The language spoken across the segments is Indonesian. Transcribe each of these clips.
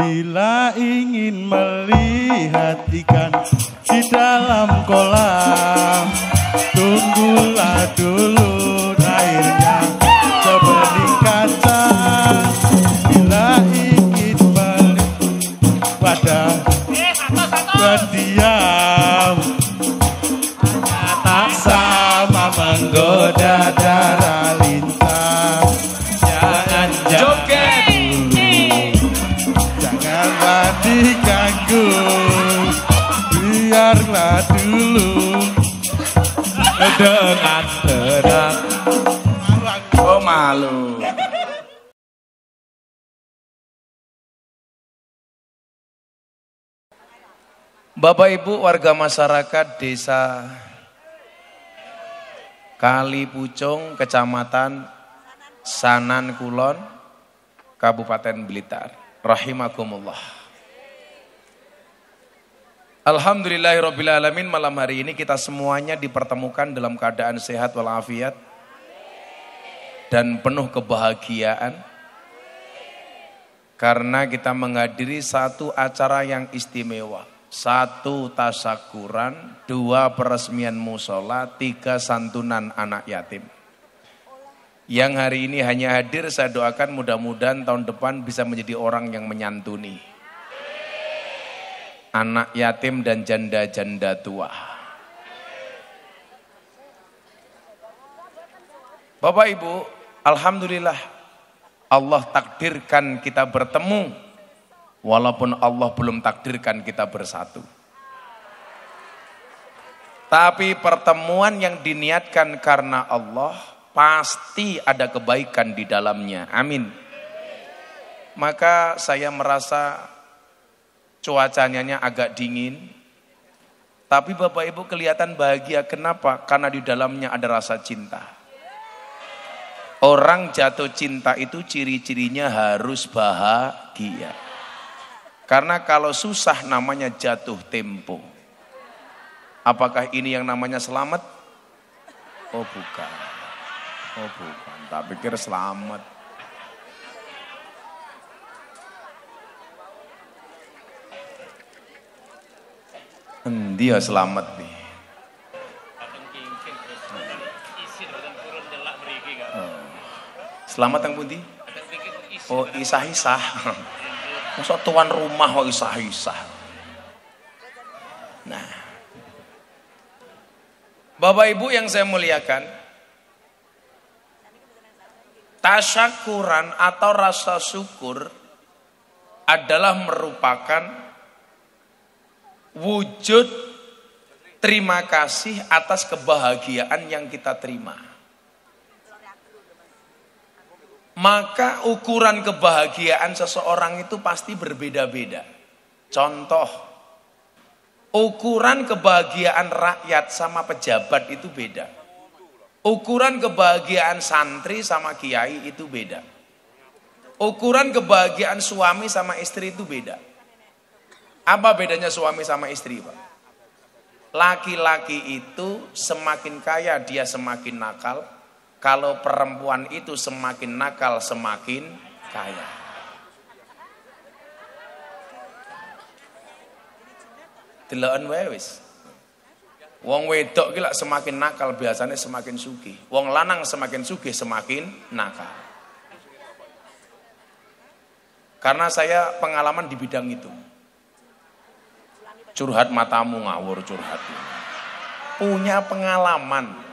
Bila ingin melihat ikan di dalam kolam, tunggulah dulu airnya sebening kaca. Bila ingin melihat pada berdiam, tak sama menggoda darah lintang. Jangan joget dulu, janganlah diganggu, biarlah dulu dengan tenang. Oh malu. Bapak Ibu warga masyarakat desa Kali Pucung, Kecamatan Sanan Kulon, Kabupaten Blitar. Rahimakumullah. Alhamdulillahirrabbilalamin, malam hari ini kita semuanya dipertemukan dalam keadaan sehat walafiat dan penuh kebahagiaan. Karena kita menghadiri satu acara yang istimewa. 1 tasyakuran, 2 peresmian musola, 3 santunan anak yatim. Yang hari ini hanya hadir, saya doakan mudah-mudahan tahun depan bisa menjadi orang yang menyantuni anak yatim dan janda-janda tua. Bapak Ibu, alhamdulillah Allah takdirkan kita bertemu, walaupun Allah belum takdirkan kita bersatu. Tapi pertemuan yang diniatkan karena Allah pasti ada kebaikan di dalamnya. Amin. Maka saya merasa cuacanya agak dingin, tapi Bapak Ibu kelihatan bahagia. Kenapa? Karena di dalamnya ada rasa cinta. Orang jatuh cinta itu ciri-cirinya harus bahagia. Karena kalau susah namanya jatuh tempo. Apakah ini yang namanya selamat? Oh bukan. Oh bukan, tak pikir selamat. Dia selamat nih. Selamat yang pundi? Oh isah-isah. Masa tuan rumah kok isah-isah. Nah, Bapak Ibu yang saya muliakan, tasyakuran atau rasa syukur adalah merupakan wujud terima kasih atas kebahagiaan yang kita terima. Maka ukuran kebahagiaan seseorang itu pasti berbeda-beda. Contoh, ukuran kebahagiaan rakyat sama pejabat itu beda. Ukuran kebahagiaan santri sama kiai itu beda. Ukuran kebahagiaan suami sama istri itu beda. Apa bedanya suami sama istri, Pak? Laki-laki itu semakin kaya dia semakin nakal. Kalau perempuan itu semakin nakal semakin kaya. Deloken wae wis. Wong wedok ki lak semakin nakal biasanya semakin sugih. Wong lanang semakin sugih semakin nakal. Karena saya pengalaman di bidang itu. Curhat matamu ngawur curhat. Punya pengalaman.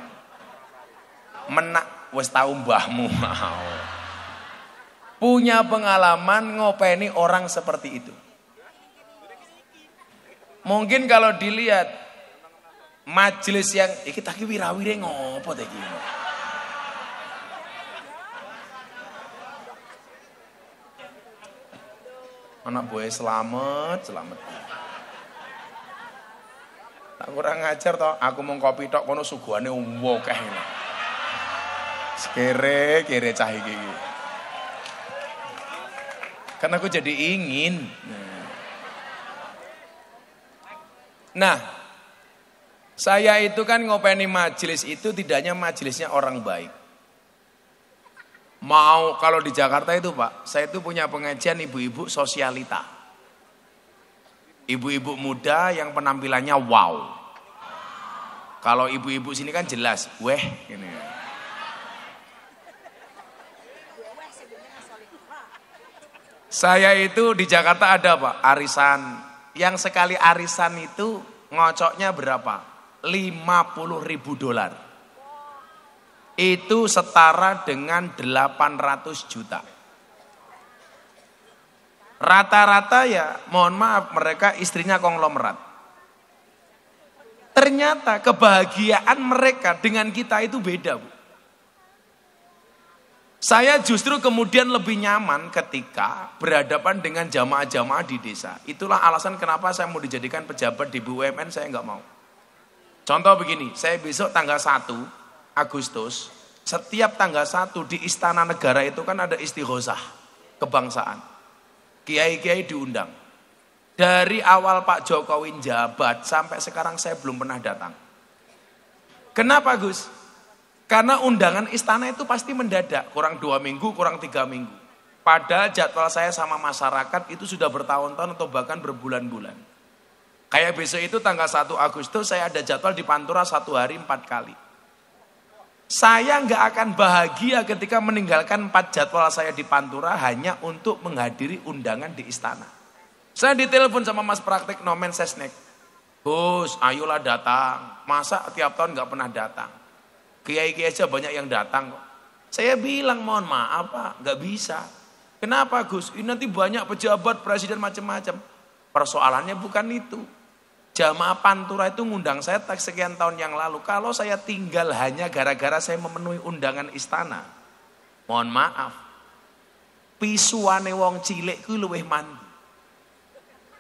Menak wis tau mbahmu. Punya pengalaman ngopeni orang seperti itu. Mungkin kalau dilihat majelis yang iki tak ki wirawire ngopo ta iki. Anak boe selamat. Tak kurang ngajar toh, aku mau kopi tok kono suguhane akeh ngene. Kere cah iki. Karena aku jadi ingin. Nah, saya itu kan ngopeni majelis itu tidak hanya majelisnya orang baik. Mau kalau di Jakarta itu Pak, saya itu punya pengajian ibu-ibu sosialita. Ibu-ibu muda yang penampilannya wow. Kalau ibu-ibu sini kan jelas, weh ini. Saya itu di Jakarta ada Pak, arisan. Yang sekali arisan itu ngocoknya berapa? 50.000 dolar. Itu setara dengan 800 juta. Rata-rata ya, mohon maaf, mereka istrinya konglomerat. Ternyata kebahagiaan mereka dengan kita itu beda, Bu. Saya justru kemudian lebih nyaman ketika berhadapan dengan jamaah-jamaah di desa. Itulah alasan kenapa saya mau dijadikan pejabat di BUMN, saya nggak mau. Contoh begini, saya besok tanggal 1 Agustus, setiap tanggal 1 di Istana Negara itu kan ada istighosah kebangsaan. Kiai-kiai diundang. Dari awal Pak Jokowi jabat sampai sekarang saya belum pernah datang. Kenapa Gus? Karena undangan istana itu pasti mendadak, kurang 2 minggu, kurang 3 minggu. Padahal jadwal saya sama masyarakat itu sudah bertahun-tahun atau bahkan berbulan-bulan. Kayak besok itu tanggal 1 Agustus saya ada jadwal di Pantura 1 hari 4 kali. Saya nggak akan bahagia ketika meninggalkan 4 jadwal saya di Pantura hanya untuk menghadiri undangan di istana. Saya ditelepon sama Mas Praktek Nomen Sesnek. Gus, ayolah datang. Masa tiap tahun nggak pernah datang? Kiai-kiai aja banyak yang datang kok. Saya bilang mohon maaf Pak, nggak bisa. Kenapa Gus? Ini nanti banyak pejabat, presiden macam-macam. Persoalannya bukan itu. Jamaah Pantura itu ngundang saya sekian tahun yang lalu. Kalau saya tinggal hanya gara-gara saya memenuhi undangan istana, mohon maaf, pisuane wong cilik ku luwih mandi.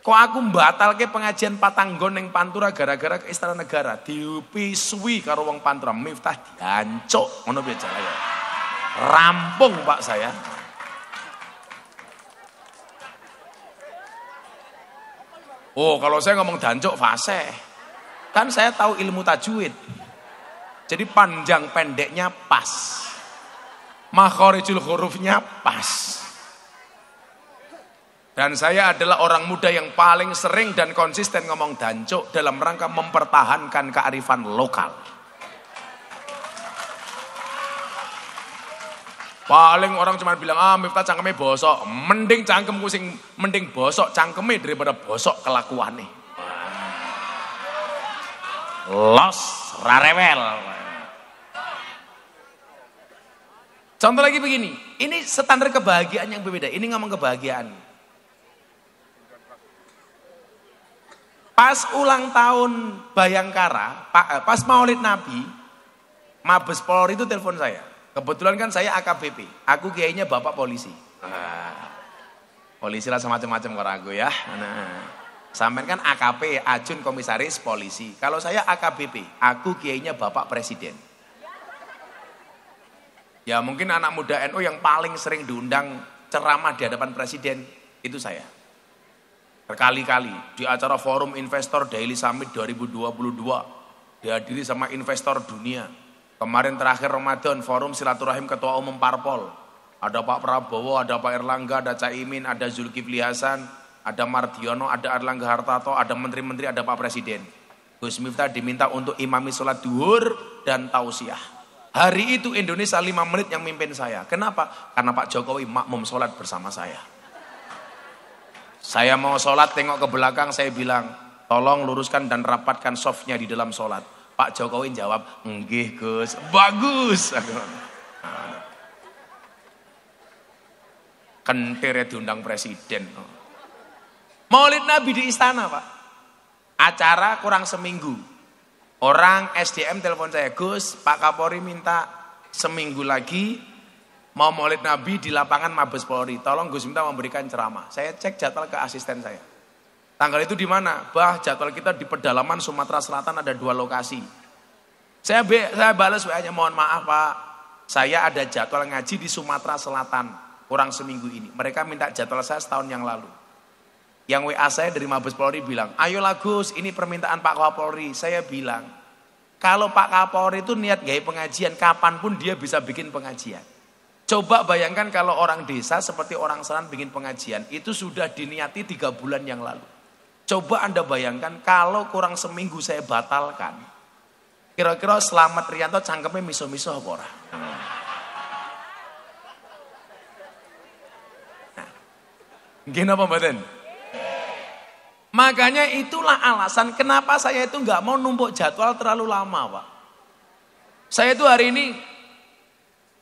Kok aku mbatalke pengajian Patanggon ning Pantura gara-gara ke Istana Negara, dipisui karo wong Pantura, Miftah diancuk ngono piye ya. Rampung Pak saya. Oh, kalau saya ngomong dancuk fasih. Kan saya tahu ilmu tajwid. Jadi panjang pendeknya pas. Makhorijul hurufnya pas. Dan saya adalah orang muda yang paling sering dan konsisten ngomong dancuk dalam rangka mempertahankan kearifan lokal. Paling orang cuma bilang, Miftah cangkeme bosok. Mending cangkemku sing mending bosok cangkeme daripada bosok kelakuane. Los rarewel. Contoh lagi begini, ini standar kebahagiaan yang berbeda. Ini ngomong kebahagiaan. Pas ulang tahun Bayangkara, pas Maulid Nabi, Mabes Polri itu telepon saya. Kebetulan kan saya AKBP, aku kiainya bapak polisi. Polisi lah semacam-macam kalau aku ya. Sampai kan AKP, Ajun Komisaris Polisi. Kalau saya AKBP, aku kiainya bapak presiden. Ya mungkin anak muda NU yang paling sering diundang ceramah di hadapan presiden, itu saya. Berkali-kali di acara Forum Investor Daily Summit 2022 dihadiri sama investor dunia. Kemarin terakhir Ramadan Forum Silaturahim Ketua Umum Parpol. Ada Pak Prabowo, ada Pak Erlangga, ada Caimin, ada Zulkifli Hasan, ada Mardiono, ada Erlangga Hartarto, ada menteri-menteri, ada Pak Presiden. Gus Miftah diminta untuk imami sholat duhur dan tausiah. Hari itu Indonesia 5 menit yang mimpin saya. Kenapa? Karena Pak Jokowi makmum sholat bersama saya. Saya mau sholat, tengok ke belakang, saya bilang, tolong luruskan dan rapatkan softnya di dalam sholat. Pak Jokowi jawab, nggih Gus, bagus. Kentir diundang presiden. Maulid Nabi di istana Pak. Acara kurang seminggu. Orang SDM telepon saya, Gus, Pak Kapolri minta seminggu lagi mau Maulid Nabi di lapangan Mabes Polri. Tolong Gus minta memberikan ceramah. Saya cek jadwal ke asisten saya. Tanggal itu di mana? Bah, jadwal kita di pedalaman Sumatera Selatan ada 2 lokasi. Saya balas WA-nya, mohon maaf Pak, saya ada jadwal ngaji di Sumatera Selatan kurang seminggu ini. Mereka minta jadwal saya setahun yang lalu. Yang WA saya dari Mabes Polri bilang, ayolah Gus, ini permintaan Pak Kapolri. Saya bilang, kalau Pak Kapolri itu niat gaya pengajian, kapanpun dia bisa bikin pengajian. Coba bayangkan kalau orang desa seperti orang Selan bikin pengajian, itu sudah diniati 3 bulan yang lalu. Coba Anda bayangkan kalau kurang seminggu saya batalkan. Kira-kira Slamet Rianto cangkemnya miso-miso apa ora? Gini apa mboten? Makanya itulah alasan kenapa saya itu nggak mau numpuk jadwal terlalu lama, Pak. Saya itu hari ini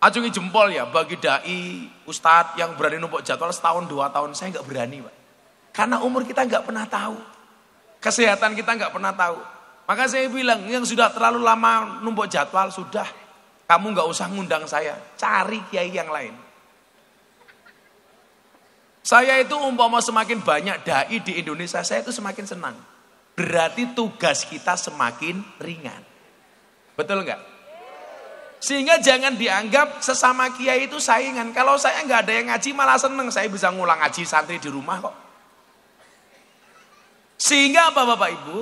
acungi jempol ya bagi dai, ustadz yang berani numpuk jadwal setahun 2 tahun, saya nggak berani, Pak. Karena umur kita nggak pernah tahu, kesehatan kita nggak pernah tahu. Maka saya bilang yang sudah terlalu lama numpuk jadwal sudah, kamu nggak usah ngundang saya, cari kiai yang lain. Saya itu umpama semakin banyak dai di Indonesia, saya itu semakin senang. Berarti tugas kita semakin ringan. Betul nggak? Sehingga jangan dianggap sesama kiai itu saingan. Kalau saya nggak ada yang ngaji malah seneng, saya bisa ngulang ngaji santri di rumah kok. Sehingga apa Bapak Ibu?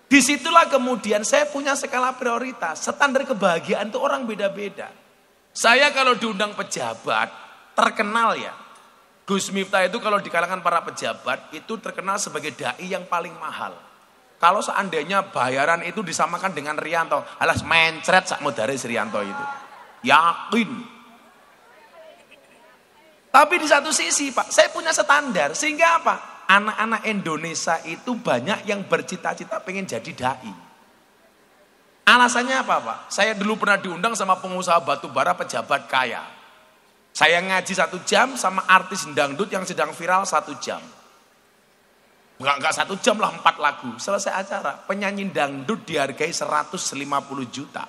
Disitulah kemudian saya punya skala prioritas. Standar kebahagiaan itu orang beda-beda. Saya kalau diundang pejabat, terkenal ya. Gus Miftah itu kalau di kalangan para pejabat itu terkenal sebagai dai yang paling mahal. Kalau seandainya bayaran itu disamakan dengan Rianto, alas mencret sak modare Rianto itu. Yakin. Tapi di satu sisi Pak, saya punya standar. Sehingga apa? Anak-anak Indonesia itu banyak yang bercita-cita pengen jadi dai. Alasannya apa Pak? Saya dulu pernah diundang sama pengusaha batu bara pejabat kaya. Saya ngaji 1 jam sama artis dangdut yang sedang viral 1 jam. Enggak 1 jam lah 4 lagu. Selesai acara, penyanyi dangdut dihargai 150 juta.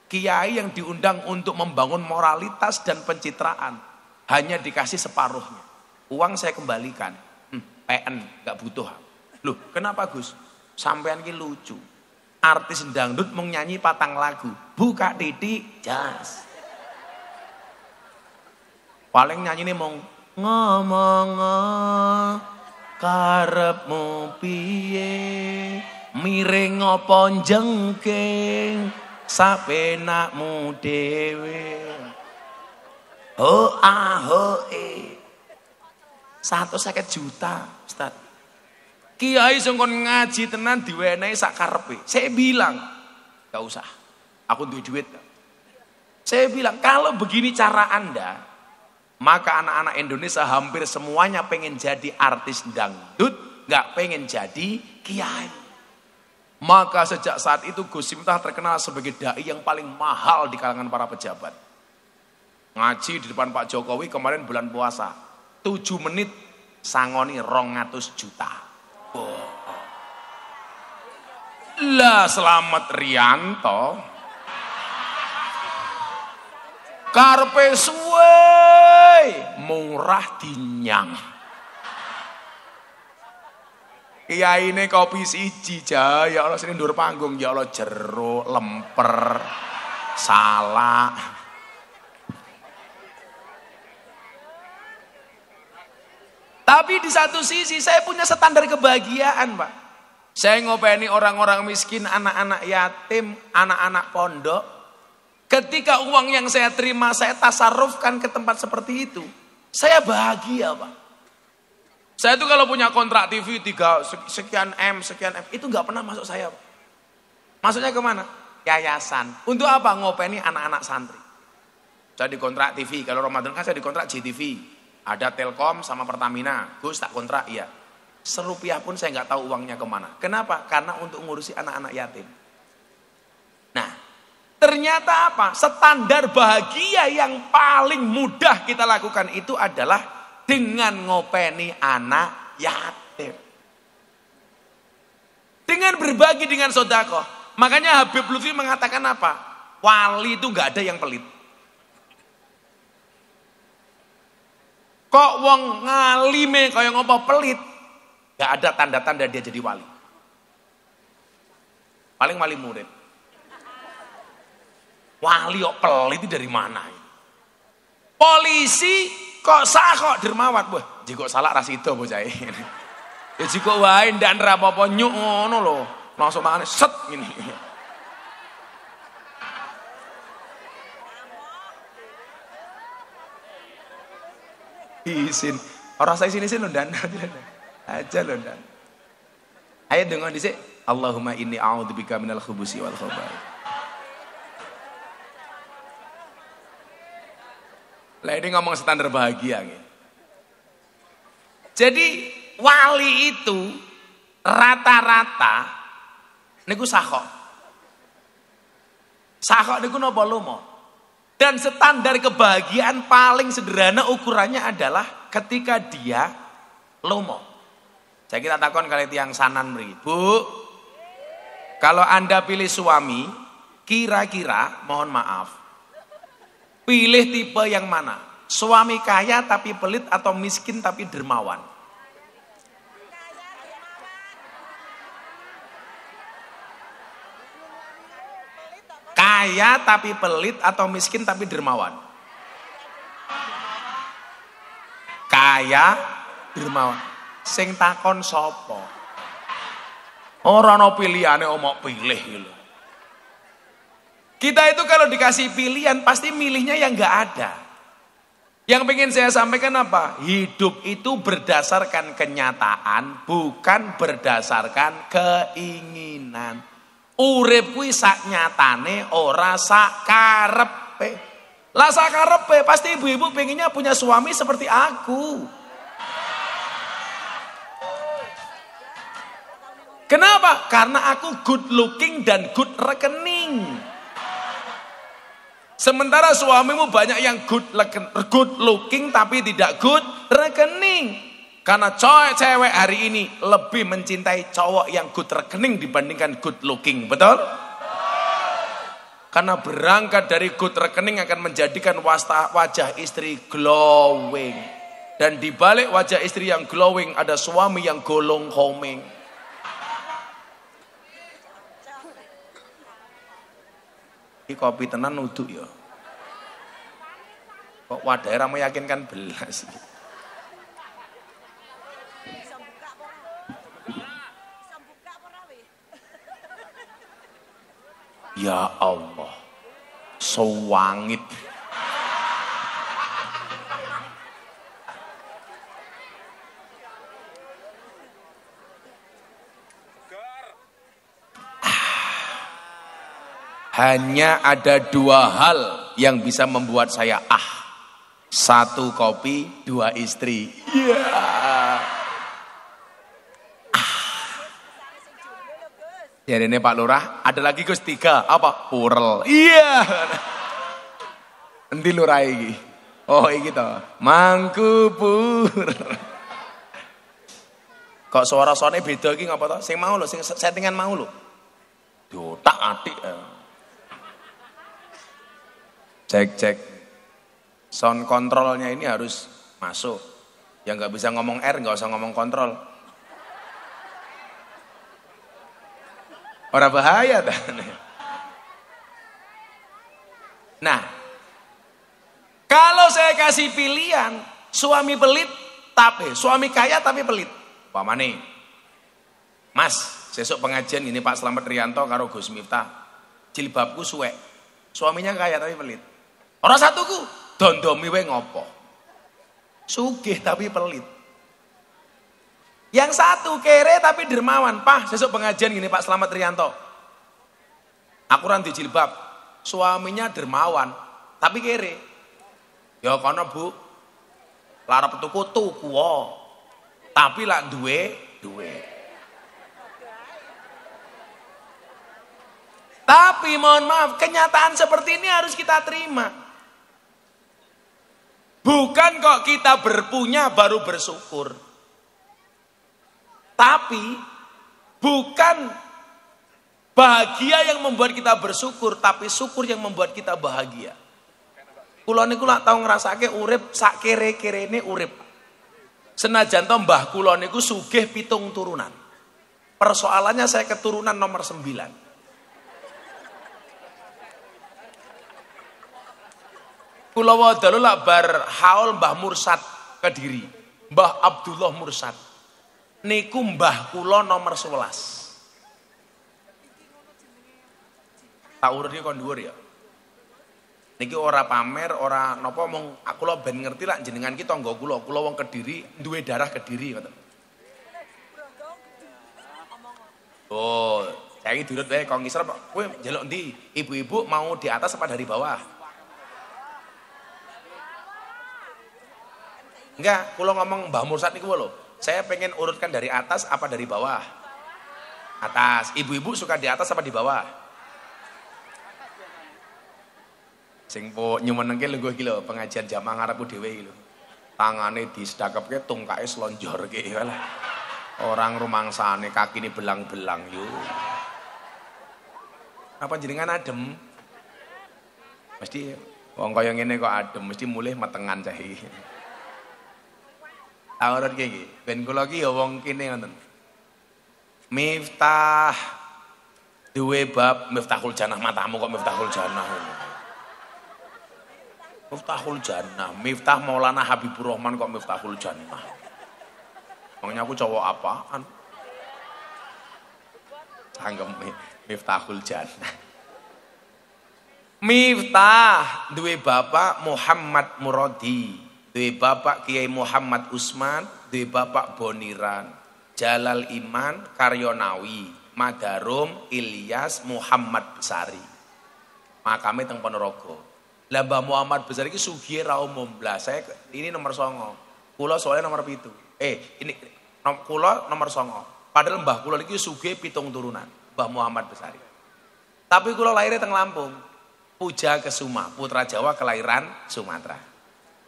Kiai yang diundang untuk membangun moralitas dan pencitraan hanya dikasih separuhnya. Uang saya kembalikan. PN, gak butuh. Loh, kenapa Gus? Sampean ki lucu. Artis dangdut mau nyanyi 4 lagu. Buka titik, jas. Paling nyanyi ini mau ngomong karepmu piye miring apa jengking sapenakmu dhewe ho aho 150 juta Ustaz. Kiai sing kon ngaji tenan diwenehi sak karepe. Saya bilang gak usah, aku duwe duit. Saya bilang kalau begini cara Anda, maka anak-anak Indonesia hampir semuanya pengen jadi artis dangdut, gak pengen jadi kiai. Maka sejak saat itu Gus Miftah terkenal sebagai dai yang paling mahal di kalangan para pejabat. Ngaji di depan Pak Jokowi kemarin bulan puasa, 7 menit sangoni 200 juta. Oh. Lah Slamet Rianto karpe suwe murah dinyang. Kiai ini kopi siji ja, ya Allah sini ndur panggung, ya Allah jeruk, lemper, salak. Tapi di satu sisi saya punya standar kebahagiaan Pak. Saya ngopeni orang-orang miskin, anak-anak yatim, anak-anak pondok. Ketika uang yang saya terima saya tasarrufkan ke tempat seperti itu, saya bahagia Pak. Saya tuh kalau punya kontrak TV 3 sekian M, itu nggak pernah masuk saya Pak. Masuknya kemana? Yayasan. Untuk apa? Ngopeni anak-anak santri. Saya di kontrak TV, kalau Ramadan kan saya di kontrak JTV. Ada Telkom sama Pertamina, Gus tak kontrak, iya. Serupiah pun saya nggak tahu uangnya kemana. Kenapa? Karena untuk ngurusi anak-anak yatim. Nah, ternyata apa? Standar bahagia yang paling mudah kita lakukan itu adalah dengan ngopeni anak yatim. Dengan berbagi dengan sodako. Makanya Habib Lutfi mengatakan apa? Wali itu nggak ada yang pelit. Kok wong ngalime kaya ngopo pelit, gak ada tanda-tanda dia jadi wali. Paling wali murid. Wali kok pelit itu dari mana? Polisi kok sah kok dermawat. Wah, jika salah rasido bocah ini. Ya jika wae ndak nrapopo nyuk ngono lho. Langsung mangane set ngene. Izin. Orang saya sini lho ndan. Aja lho ndak. Ayo dengar dhisik. Allahumma inni a'udzubika minal khubusi wal khaba'ith. Lah ini ngomong standar bahagia gitu. Jadi wali itu rata-rata niku sakhok. Sakhok niku napa lomo. Dan standar kebahagiaan paling sederhana ukurannya adalah ketika dia lomo. Saya kita takon kali tiang sanan mriki. Bu, kalau Anda pilih suami, kira-kira mohon maaf, pilih tipe yang mana? Suami kaya tapi pelit atau miskin tapi dermawan? Kaya tapi pelit atau miskin tapi dermawan? Kaya, dermawan. Sing takon sapa? Ora ana pilihane omok pilih gitu. Kita itu kalau dikasih pilihan pasti milihnya yang enggak ada. Yang pengen saya sampaikan apa? Hidup itu berdasarkan kenyataan, bukan berdasarkan keinginan. Urip kuwi sak nyatane ora sak karepe. Lah sak karepe pasti ibu-ibu pengennya punya suami seperti aku. Kenapa? Karena aku good looking dan good rekening. Sementara suamimu banyak yang good looking tapi tidak good rekening. Karena cewek hari ini lebih mencintai cowok yang good rekening dibandingkan good looking, betul? Karena berangkat dari good rekening akan menjadikan wajah istri glowing. Dan di balik wajah istri yang glowing ada suami yang golong homing. Ini kopi tenan uduk ya. Kok wadahnya meyakinkan belas. Ya Allah, sewangit. Hanya ada dua hal yang bisa membuat saya satu kopi, dua istri. Ya ini Pak Lurah, ada lagi Gus 3, apa? Purel. Iya. Endi lurah iki? Oh iki to, Mangkupur. Kok suara-suarane beda iki ngapa to? Sing mau lho, sing settingan mau lho. Dotak atik. Cek. Sound kontrolnya ini harus masuk. Yang nggak bisa ngomong R, nggak usah ngomong kontrol. Orang bahaya dah. Nah, kalau saya kasih pilihan suami pelit tapi suami kaya tapi pelit, pamane, Mas, sesuk pengajian ini Pak Slamet Rianto karo Gus Miftah, jilbabku suwek, suaminya kaya tapi pelit. Orang satuku dondomi wae ngopo, sugih tapi pelit. Yang satu kere tapi dermawan. Pak, sesuk pengajian gini Pak Slamet Rianto. Aku ranti jilbab. Suaminya dermawan tapi kere. Ya kono Bu. Larap tuku tapi lak duwe. Tapi mohon maaf, kenyataan seperti ini harus kita terima. Bukan kok kita berpunya baru bersyukur. Tapi bukan bahagia yang membuat kita bersyukur, tapi syukur yang membuat kita bahagia. Kula niku lak tau ngrasake urip sak kere-kerene urip. Senajan to mbah kula niku sugih 7 turunan. Persoalannya saya keturunan nomor 9. Kula wadalu lak bar haul Mbah Mursad Kediri, Mbah Abdullah Mursad. Niku mbah kula nomor 11. Tak urut kon dhuwur ya. Niki ora pamer, ora napa mong kula ben ngerti lak jenengan ki tangga kula wong Kediri, duwe darah Kediri ngoten. Oh, saya ini durut wae kong ngisor kowe njaluk ndi? Ibu-ibu mau di atas apa dari bawah? Enggak, kula ngomong Mbah Mursat niku lho. Saya pengen urutkan dari atas apa dari bawah? Atas. Ibu-ibu suka di atas apa di bawah? Sing po nyumenengke lho iki lho, pengajian jamaah ngarepku dhewe iki lho. Tangane disedakepke tungkae slonjorke lah. Orang rumangsane kakine belang-belang yo. Apa jenengan adem? Mesti wong kaya ngene kok adem, mesti mulih metengan cahe. Awrat iki, ben kula iki ya wong kene ngoten. Miftah duwe bab Miftahul Jannah, matamu kok Miftahul Jannah. Miftahul Jannah, Miftah Maulana Habibur Rahman kok Miftahul Jannah. Makanya aku cowok apaan? Sanggem Miftahul Jannah. Miftah duwe bapak Muhammad Muradi, duwe bapak Kiai Muhammad Usman, duwe bapak Boniran, Jalal Iman, Karyonawi, Madarum, Ilyas, Muhammad Besari. Makame teng Ponorogo. Lah Mbah Muhammad Besari iki sugih ra umum. Lah saya ini nomor 9. Kula soalnya nomor 7. Ini kula nomor 9. Padahal mbah kula iki sugih 7 turunan, Mbah Muhammad Besari. Tapi kula lahirnya teng Lampung. Puja Kesuma, putra Jawa kelahiran Sumatera.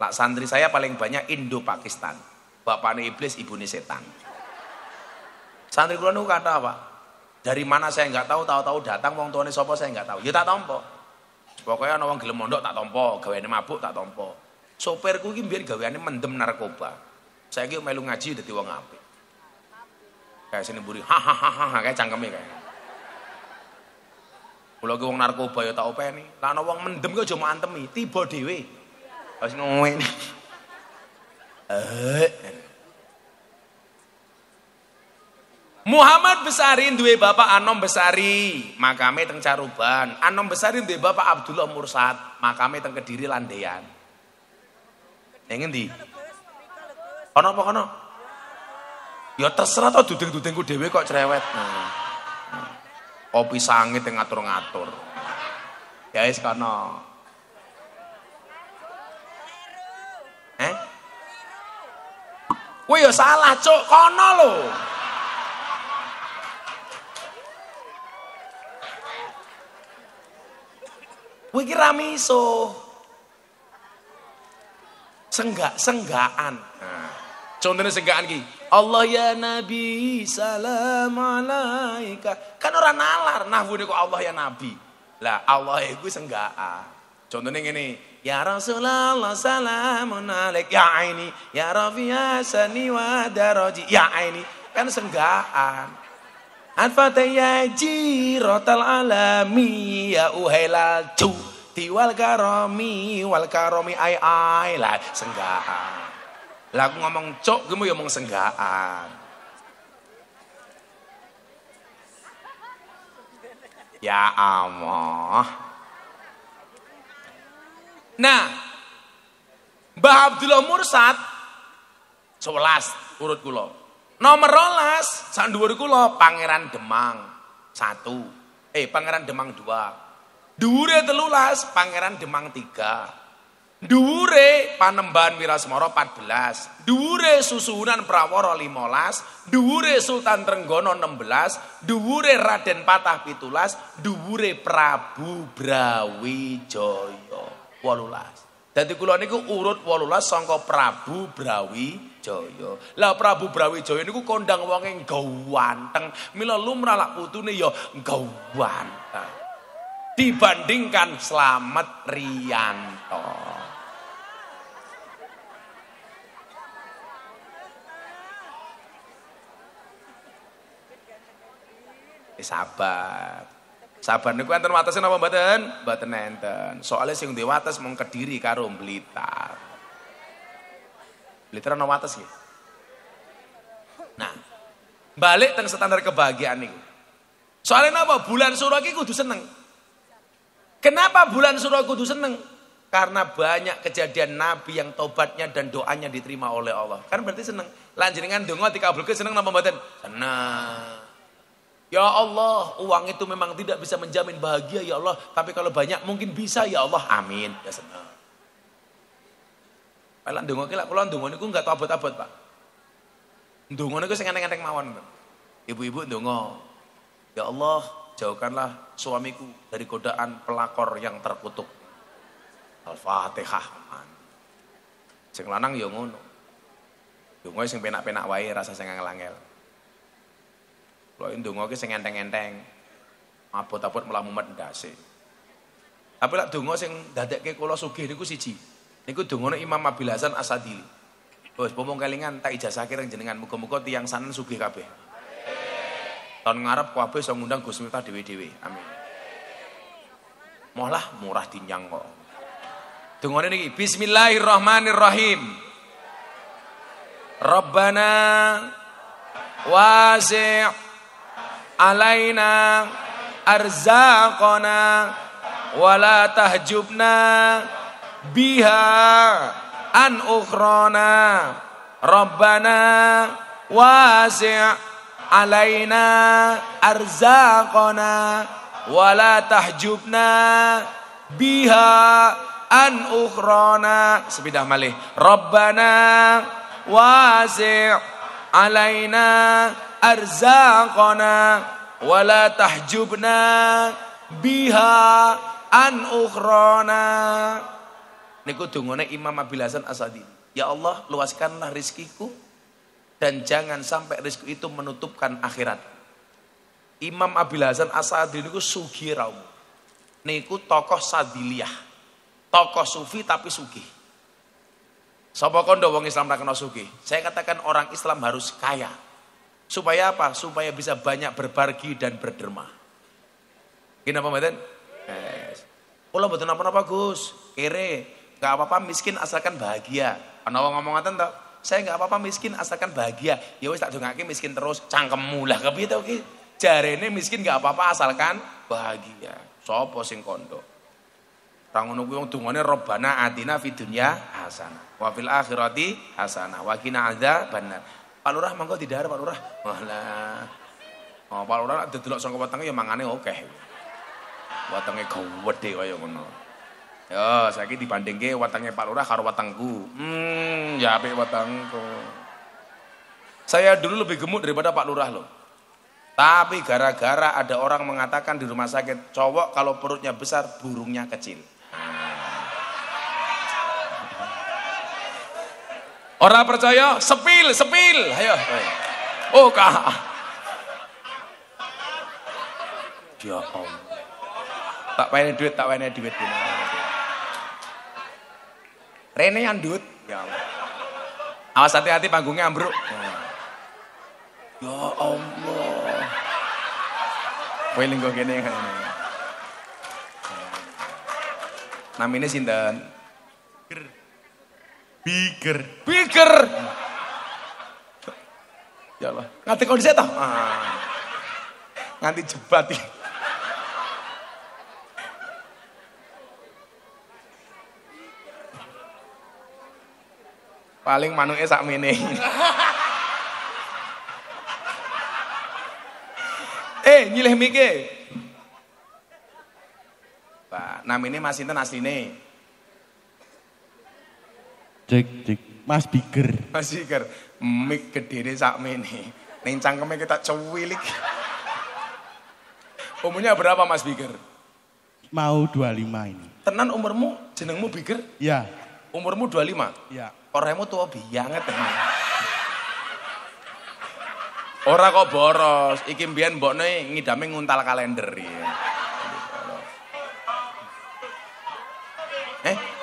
Lah santri saya paling banyak Indo-Pakistan. Bapaknya iblis, ibune setan. Santri kula niku kata apa? Dari mana saya enggak tahu, tahu-tahu datang wong tuane sapa saya enggak tahu. Ya tak tampa. Pokoknya ana wong gelem mondok tak tampa, gaweane mabuk tak tampa. Sopirku iki mbiyen gaweane mendem narkoba. Saiki melu ngaji dadi wong apik. Kayak sini mburi hahaha kayak cangkeme kayak. Kula ki wong narkoba ya tak openi. Lah ana wong mendem ki aja mau antemi, tiba dhewe. Wis ngene. Muhammad Besari duwe bapak Anom Besari, makame teng Caruban. Anom Besari duwe bapak Abdullah Mursad, makame teng Kediri Landean. Ning endi? Ana apa kono? Ya terserah to duding-dudingku dhewe kok cerewet. Kopi sangit yang ngatur-ngatur. Ya wis kono. Kowe ya salah, Cuk. Kono lho. Kowe iki ra miso. Senggaan. Contohnya senggaan ki. Allah ya Nabi salam alaika. Kan orang nalar nahwune kok Allah ya Nabi. Lah Allah iku senggaan. Contohnya ngene, ya Rasulullah salamun alaik ya aini, ya Rafi'a sani wa daraji ya aini. Kan senggaan. Al-Fatihah jiratal alami ya uhailal ju diwal karomi ai lah senggaan. Lah aku ngomong cok, kamu ya ngomong senggaan. Ya Allah. Nah, Mbah Abdullah Mursad 11 urut kula. Nomor 12 sak dhuwur kula Pangeran Demang 1. Pangeran Demang 2. Dhuwure 13 Pangeran Demang 3. Dhuwure Panembahan Wirasmara 14, dhuwure Susuhunan Prawara 15, dhuwure Sultan Trenggono 16, dhuwure Raden Patah 17, dhuwure Prabu Brawijaya 18. Dadi kula niku urut 18 sangka Prabu Brawijaya. Lah Prabu Brawijaya niku kondang wonge gawanteng, mila lumrah lak putune ya gawanteng. Dibandingkan Slamet Riyanto. Sabar niku enten watese napa mboten? Mboten enten. Soale sing duwe wates mung Kediri karo Blitar. Blitar ana wates nggih. Nah, balik teng standar kebahagiaan niku. Soale napa? Bulan Suro iki kudu seneng. Kenapa bulan Suro kudu seneng? Karena banyak kejadian Nabi yang tobatnya dan doanya diterima oleh Allah. Kan berarti seneng. Lan jenengan donga dikabulke seneng napa mboten? Seneng. Ya Allah, uang itu memang tidak bisa menjamin bahagia ya Allah, tapi kalau banyak mungkin bisa ya Allah. Amin. Ya senang. Lah ndonga ki lak kula ndonga niku enggak tau abot-abot, Pak. Ndonga niku sing enteng-enteng mawon. Ibu-ibu ndonga. Ya Allah, jauhkanlah suamiku dari godaan pelakor yang terkutuk. Al-Fatihah. Sing lanang ya ngono. Ndonga sing penak-penak wae, rasa sing angel-angel. Kula ndonga ki sing enteng-enteng. Abot-abot malah mumet ndase. Tapi lak donga sing dadekke kula sugih niku siji. Niku dongane Imam Abil Hasan As-Sadili. Wes pomong kelingan tak ijazahke reng jenengan muga-muga tiyang sanen sugih kabeh. Tahun ngarep kabeh iso ngundang Gus Miftah dhewe-dhewe. Amin. Mohlah murah dinyang kok. Dongane niki Bismillahirrahmanirrahim. Rabbana wasi' alaina arzaqana wala tahjubna biha an ukhrana Rabbana wasi' alaina arzaqana wala tahjubna biha an ukhrana. Sepidah malih. Rabbana wasi' alaina arzaqana wala tahjubna biha an ukhrana. Niku dongane Imam Abil Hasan As-Sadili. Ya Allah, luaskanlah rizkiku dan jangan sampai rizki itu menutupkan akhirat. Imam Abil Hasan As-Sadili niku sugih raum. Niku tokoh Sadiliyah. Tokoh sufi tapi sugih. Sapa kondo wong Islam ra kena sugih? Saya katakan orang Islam harus kaya. Supaya apa? Supaya bisa banyak berbagi dan berderma. Gini apa mboten? Yes. Kula mboten napa-napa Gus. Kere, enggak apa-apa miskin asalkan bahagia. Ana wong ngomong ngoten to. Saya enggak apa-apa miskin asalkan bahagia. Ya wis tak dongake miskin terus cangkemmu lah kepiye to ki? Jarene miskin enggak apa-apa asalkan bahagia. Sopo sing kondo? Ra ngono kuwi wong dungane Robbana atina fid dunya hasanah wa fil akhirati hasanah wa qina adzabannar. Pak Lurah monggo didhahar Pak Lurah. Walah. Oh, Pak Lurah nek delok saka wetenge ya mangane akeh. Wetenge gede kaya ngono. Ya, saiki dibandingke wetenge Pak Lurah karo wetengku. Ya apik wetengku. Saya dulu lebih gemuk daripada Pak Lurah loh. Tapi gara-gara ada orang mengatakan di rumah sakit, cowok kalau perutnya besar, burungnya kecil. Orang percaya, sepil. Ayo. Oh, Kak. Ya Allah. Tak wene duit. Rene andut. Ya Allah. Awas hati-hati panggungnya ambruk. Ya Allah. Kowe linggo kene kan. Namine sinten? Biker. Ya Allah, nganti kondisi toh. Nganti jebat iki. Paling manuke sakmene. Nyilih mike. Pak, namine Mas sinten asline? Cek. Mas Biker. Mas Biker. Mik gedene sakmene. Ning cangkeme kita cuwilik. Umurnya berapa Mas Biker? Mau 25 ini. Tenan umurmu, jenengmu Biker? Ya. Umurmu 25? Ya. Orangmu tua bianget tenan. Ora kok boros, iki mbiyen mbokne ngidame nguntal kalender ya.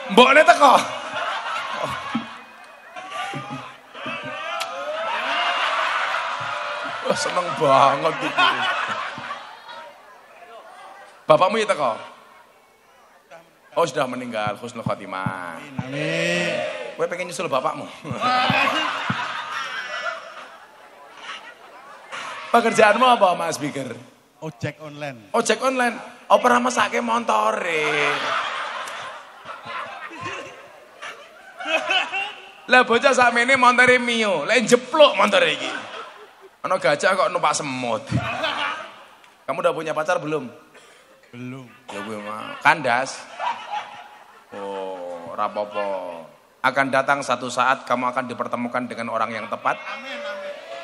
Mbokne teko. Wah, seneng banget iki. Bapakmu ya teko? Oh, sudah meninggal, husnul khotimah. Amin. Kowe pengen nyusul bapakmu? Pekerjaanmu apa Mas Biker? Ojek online. Ojek online? Apa ora mesake montore? Lah bocah sakmene montore Mio, lek jeplok montore iki. Ana gajah kok numpak semut. Kamu udah punya pacar belum? Belum. Ya gue mah kandas. Oh, rapopo. Akan datang satu saat kamu akan dipertemukan dengan orang yang tepat.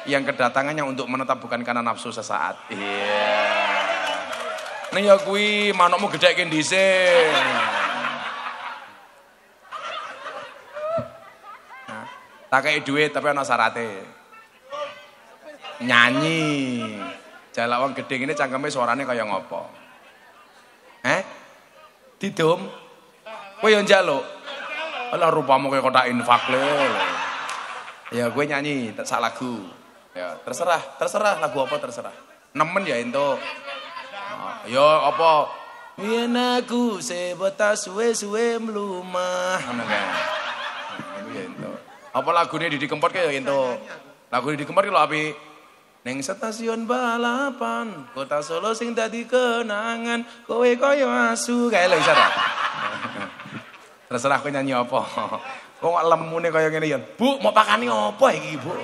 Yang kedatangannya untuk menetap bukan karena nafsu sesaat. Iya. Nih ya kui manukmu gedekin dhisik. Nah, tak kei duit tapi ana syarate. Nyanyi. Jalak wong gedhe ngene cangkeme suarane kaya ngopo? Didum. Kowe yo njaluk. Alah rupamu kaya kotak infak le. Ya gue nyanyi sak lagu. Ya, terserah lagu apa terserah. Nemen ya ento. Ya apa? Yen aku sebeta suwe-suwe mlumah. Ngono kae. Iku ya ento. Apa lagune Didi Kempot kae ya ento. Lagu Didi Kempot ki lho apik. Ning stasiun balapan, kota Solo sing dadi kenangan, kowe kaya asu kae lho iso ta. Terserah kowe nyanyi apa. Kok lemune kaya ngene ya. Bu, mau pakani apa iki, Bu?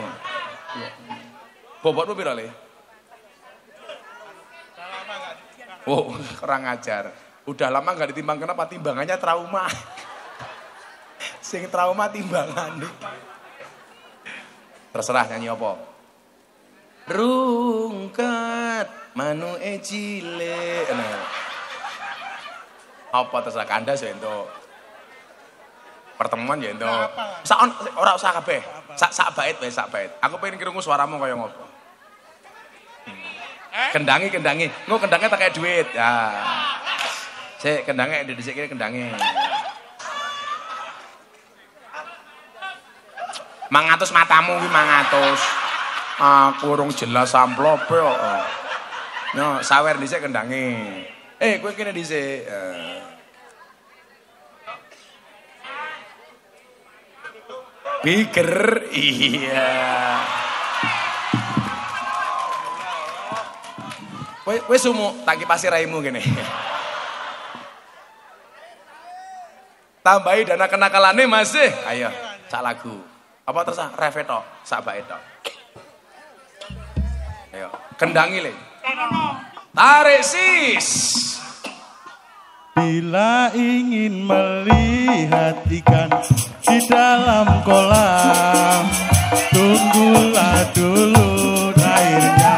Bobotmu piro le? Oh, kurang ajar. Udah lama gak ditimbang, kenapa? Timbangannya trauma. Sing trauma timbangan. Terserah nyanyi apa? Rungkat manu ecile. Apa terserah kandas ya ento. Pertemuan ya ento. Ora usah kabeh. Sak bait wae sak bait. Aku pengen krungu suaramu kaya ngopo. Kendangi. Engko kendangnya tak kayak duit. Ya. Sik kendangnya dhisik kene kendangnya. 500 matamu kuwi 500. Aku urung jelas amplope kok. No, sawer dhisik kendangnya. Kowe kene dhisik. Biker, iya. Wes sumu, tak kipasi raimu gini. Tambahi dana kenakalane masih. Ayo, sak lagu. Apa terus refe tok, sak bait tok. Ayo, kendangi le. Tarik sis. Bila ingin melihat ikan di dalam kolam, tunggulah dulu airnya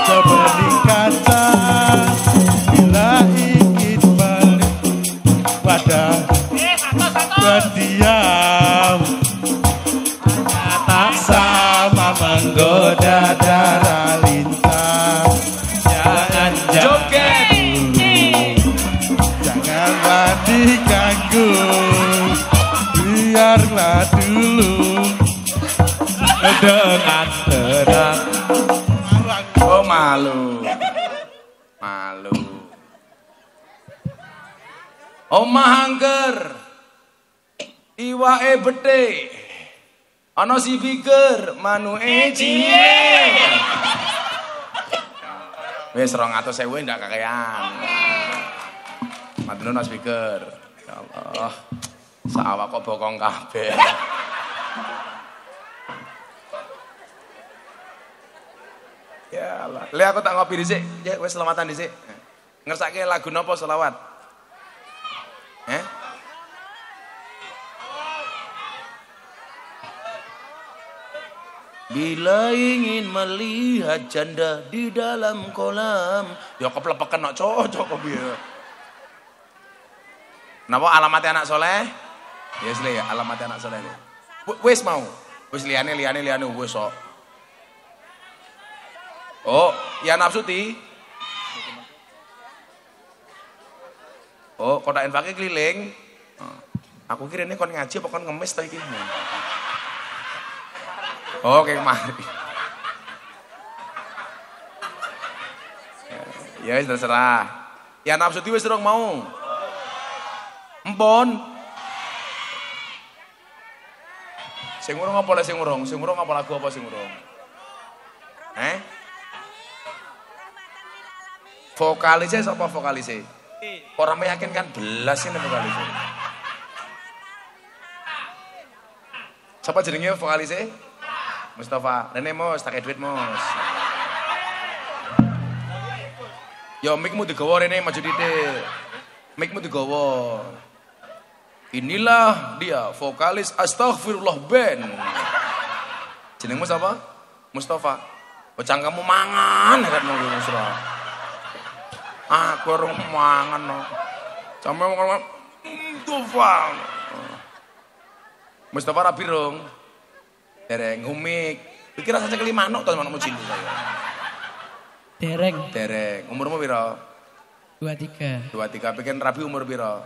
sebening kaca. Bila ingin melihat pada berdiam, tak sama menggoda darah lintang. Jangan Joget. janganlah diganggu, biarlah dulu dengan tenang. Oh malu. Omah angger. Iwake bethe. Ana si biker, manuke cilik. Wis 200.000 ndak kakean. Matur nuwun Mas Biker. Ya Allah. Sawak kok bokong kabeh. Ya Allah. Le aku tak ngopi dhisik. Ya wis selamatan dhisik. Ngersake lagu napa selawat? Bila ingin melihat janda di dalam kolam. Ya keplepekan nak cocok kok piye. Napa alamatnya anak soleh? Yes le ya, alamatnya anak soleh. Wis mau. Wis liyane wis kok. Oh, ya nafsuti. Oh, kotak infake keliling. Aku kira ini kon ngaji apa kon ngemis ta iki. Oke, mari. Ya wis terserah. Ya nafsuti wis durung mau. Empon. Sing urung apa le sing urung? Sing urung apa lagu apa sing urung? Vokalisnya sapa vokalisnya? Orang meyakinkan belas ini vokalisnya. Siapa jenenge vokalisnya? Mustafa. Rene Mos, tak duit Mos. Ya mikmu digawa rene maju titik. Mikmu digawa. Inilah dia vokalis Astaghfirullah Band. Jenengmu siapa? Mustafa. Bocah kamu mangan kan nang Musra. Aku orang mangan no. Sampe ngomong Mustafa. Mustafa rapi rong. Dereng ngumik. Pikir rasanya kelima manuk to manukmu cilik saya. Dereng. Umurmu piro? 23. Pikir rabi umur piro?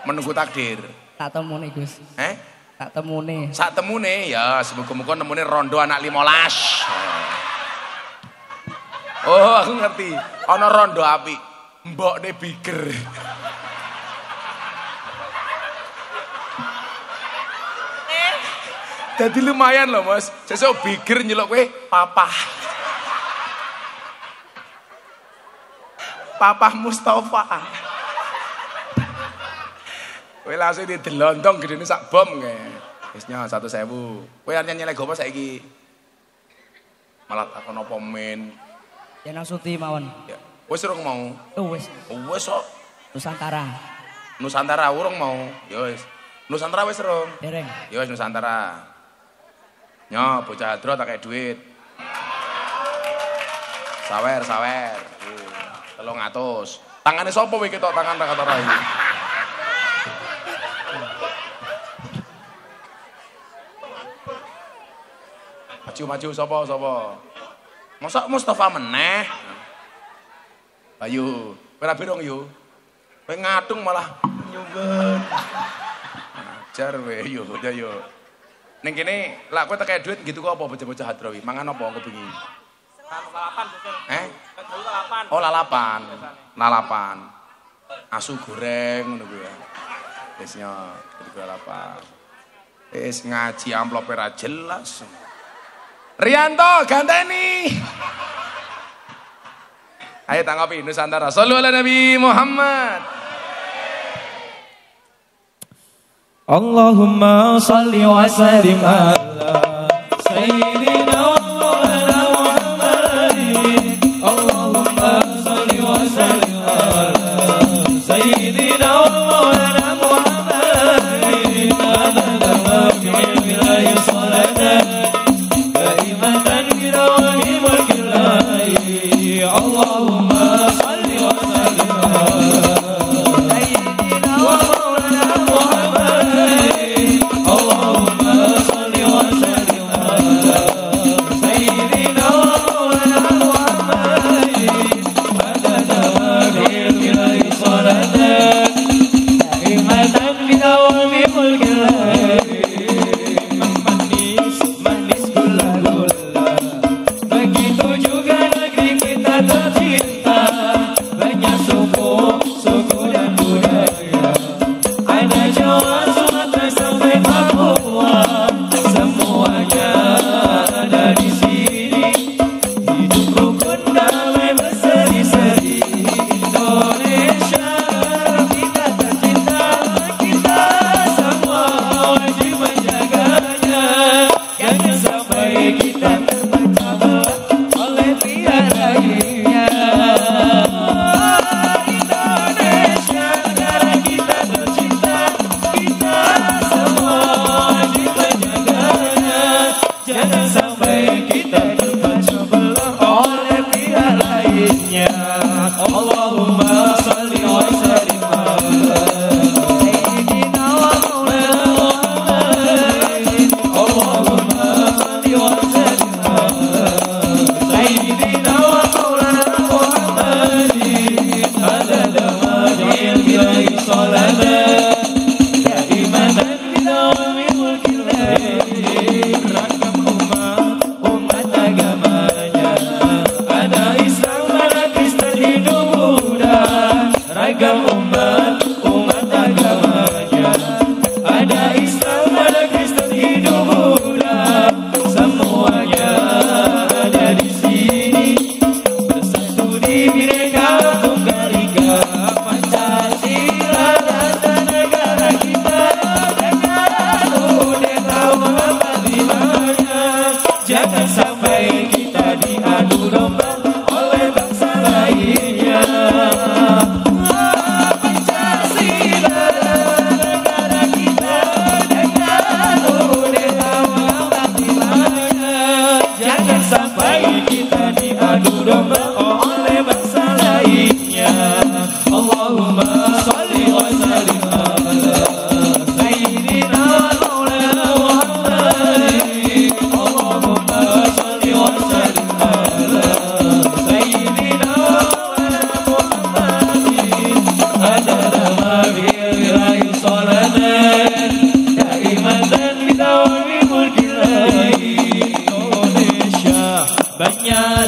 Menunggu takdir. Tak temune Gus. Tak temune. Sak temune ya semoga-moga nemune rondo anak 15. Oh, aku ngerti. Ana rondo apik. Mbokne biger. Jadi lumayan loh, Mas. Sesuk biger nyeluk kowe papa. Papa Mustafa. Kowe langsung didelondong gedene sak bom kae. Wis nya 100.000. Kowe arep nyanyi lagu apa saiki? Malah takon apa men. Ya nang Suti mawon. Ya, wis urung mau. Wis. Wis kok. Nusantara urung mau. Ya wis. Nusantara wis urung. Dereng. Ya wis Nusantara. Nyo bocah hadro tak kei duit. Sawer. 300. Tangane sapa kowe ketok tangan tak kata rai. Maju sapa? Masa Mustafa meneh? Ayo, ora birong yo. Kowe ngatung malah nyungken. Ajar we yo, yo. Ning kene lak kowe tekek duit gitu kok apa bocah-bocah hadrawi? Mangan apa engko bengi? Lalapan, betul. Oh, lalapan. Asu goreng ngono kuwi ya. Wis nya, lalapan. Wis ngaji amplop ora jelas. Rianto ganteni. Ayo tanggapi Nusantara. Shallu ala Nabi Muhammad. Allahumma shalli wa sallim ala sayyidina Maulana Muhammadin. Allahumma shalli wa sallim ala sayyidina Maulana Muhammadin. Adada ma fi al-ilahi salatan kalimatan birahi mulkillahi. Allahumma shalli wa sallim ala sayyidina Maulana Muhammadin. Allahumma shalli wa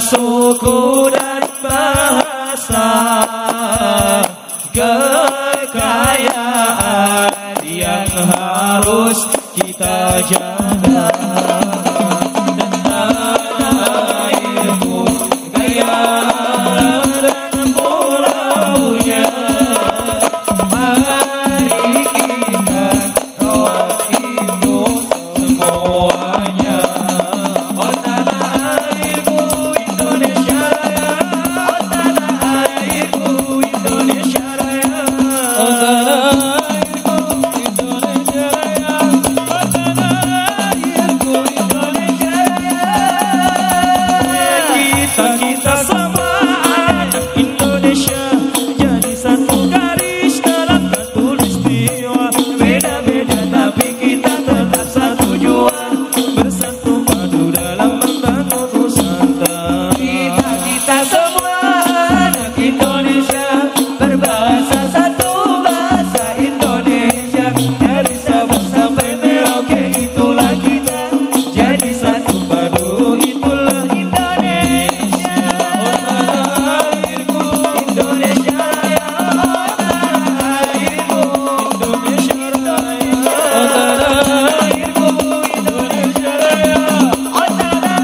suku dan bahasa, kekayaan yang harus kita jaga. Dan tanah airku kaya dan pulaunya, mari kita rawat hidup semuanya. Oh tanah airku Indonesia Raya, oh tanah airku Indonesia Raya, oh tanah airku Indonesia Raya, oh tanah airku Indonesia Raya. Kita semua anak Indonesia jadi satu garis dalam khatulistiwa. Beda-beda tapi kita tetap satu jua, bersatu padu dalam membangun Nusantara. Kita semua anak Indonesia berbahasa satu, bahasa Indonesia. Dari Sabang sampai Merauke itulah kita, jadi satu padu itulah Indonesia. Oh tanah airku Indonesia Raya, oh tanah airku Indonesia Raya, oh tanah airku Indonesia Raya, oh tanah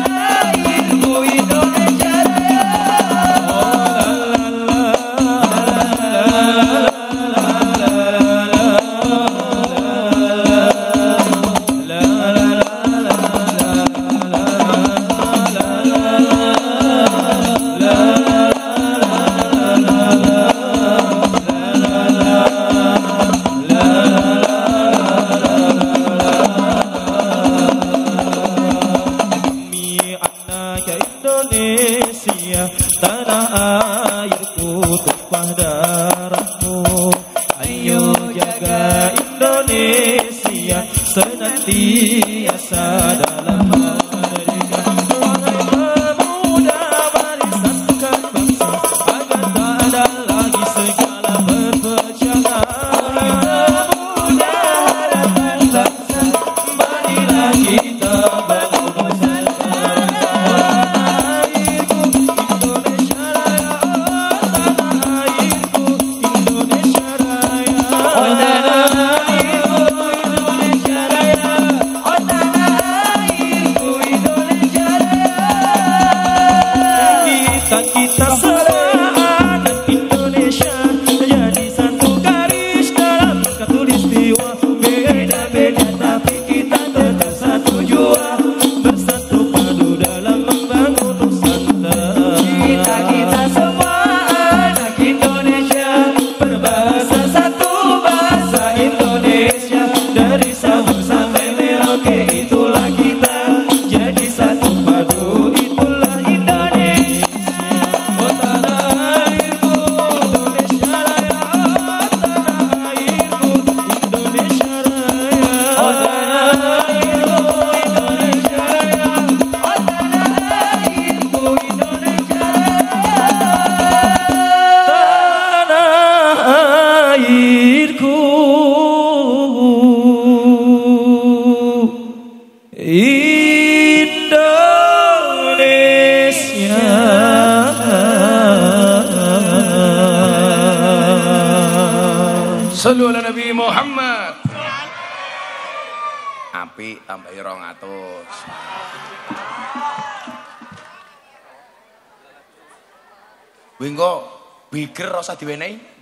airku Indonesia Raya. Demi anak Indonesia, tanah airku tumpah darahmu. Ayo jaga Indonesia senantiasa dalam merdeka. Wahai pemuda, mari satukan bangsa agar tak ada lagi segala perpecahan. Wahai pemuda, harapan bangsa, marilah kita bangun Nusantara. Oh tanah airku Indonesia Raya, oh tanah airku Indonesia Raya. Kita semua anak Indonesia jadi satu garis dalam khatulistiwa. Beda-beda tapi kita tetap satu jua, bersatu padu dalam membangun Nusantara. Kita semua anak Indonesia berbahasa satu, bahasa Indonesia. Dari Sabang sampai Merauke itulah kita, jadi satu padu itulah Indonesia. Oh tanah airku Indonesia Raya, oh tanah airku Indonesia Raya, oh tanah airku Indonesia Raya, oh tanah airku Indonesia Raya. Tanah airku Indonesia. Sallu ala Nabi Muhammad. Apik tambahi 200. Wingko biger rasa diwenehi.